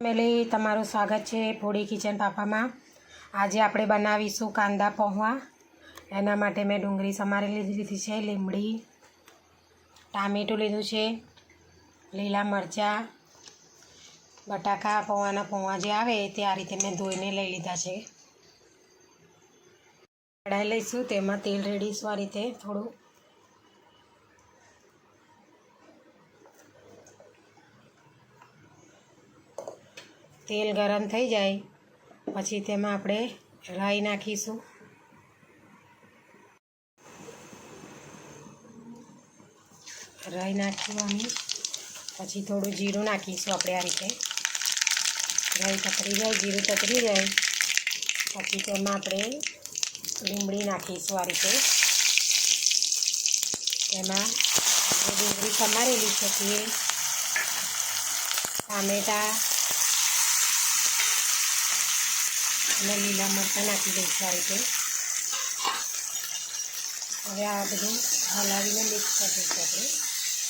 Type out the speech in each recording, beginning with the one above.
Family તમારું સ્વાગત છે ફૂડી કિચન પાપામાં। આજે આપણે બનાવીશું કાંદા પૌવા। એના માટે મેં ડુંગળી સમારી લીધી છે, લીમડી, ટામેટું લીધું છે, લીલા મરચાં, બટાકા પૌવાના પૌવા જે આવે તે આ રીતે મેં ધોઈને લઈ લીધા છે। કઢાઈ લઈશું, તેમાં તેલ રેડીશું આ રીતે થોડું। તેલ ગરમ થઈ જાય પછી તેમાં આપણે રાઈ નાખીશું। રાઈ નાખવાની પછી થોડું જીરું નાખીશું આપણે આ રીતે। રાઈ તતરી જાય, જીરું તતરી જાય પછી તેમાં આપણે લીમડી નાખીશું આ રીતે। તેમાં ડુંગળી સમારેલી છે તે, ટામેટાં અને લીલા મરચાં નાખી દઈશું આ રીતે। હવે આ બધું હલાવીને મિક્સ કરી દઈશું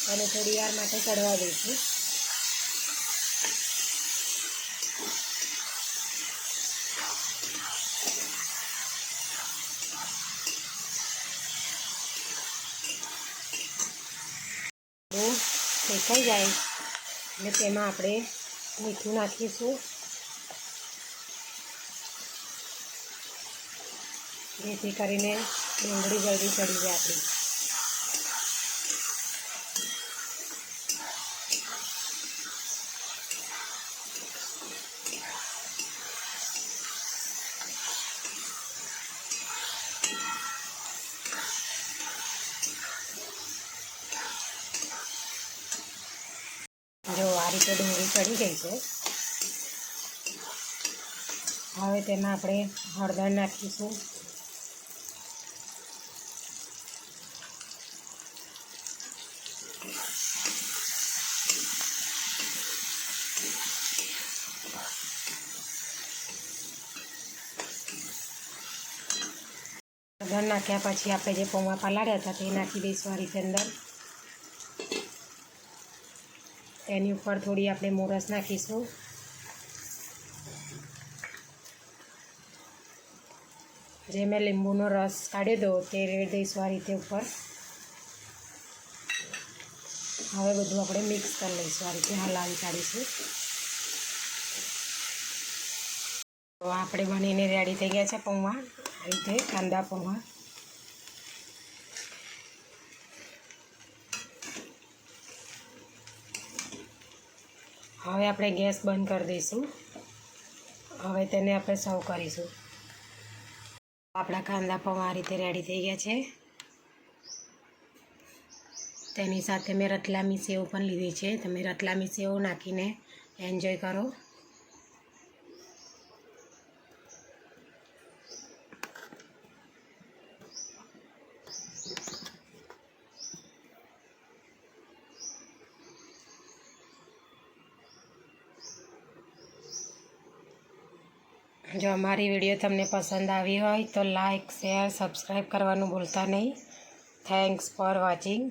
આપણે અને થોડી વાર માટે ચડવા દઈશું। શેકાઈ જાય એટલે તેમાં આપણે મીઠું નાખીશું, જેથી કરીને ડુંગળી જલ્દી ચડી જાય આપણી। જો આ રીતે ડુંગળી ચડી ગઈ છે। હવે તેમાં આપણે હળદર નાખીશું, હળદર નાખ્યા પછી આપણે જે પૌવા પલાળ્યા હતા તે નાખી દઈશું આ રીતે અંદર। તેની ઉપર થોડી આપણે મોરસ નાખીશું, જે મેં લીંબુનો રસ કાઢ્યો હતો તે રેડી દઈશું આ રીતે ઉપર। હવે બધું આપણે મિક્સ કરી લઈશું, આ રીતે હલાવી કાઢીશું। તો આપણે બનીને રેડી થઈ ગયા છે પૌવા, આ રીતે કાંદા પૌવા। હવે આપણે ગેસ બંધ કરી દઈશું। હવે તેને આપણે સર્વ કરીશું। આપણા કાંદા પૌવા આ રીતે રેડી થઈ ગયા છે। તેની સાથે મેં રતલામી સેવ પણ લીધી છે, તમે રતલામી સેવ નાખીને એન્જોય કરો। જો અમારી વિડીયો તમને પસંદ આવી હોય તો લાઈક, શેર, સબસ્ક્રાઈબ કરવાનું ભૂલતા નહીં। Thanks for watching.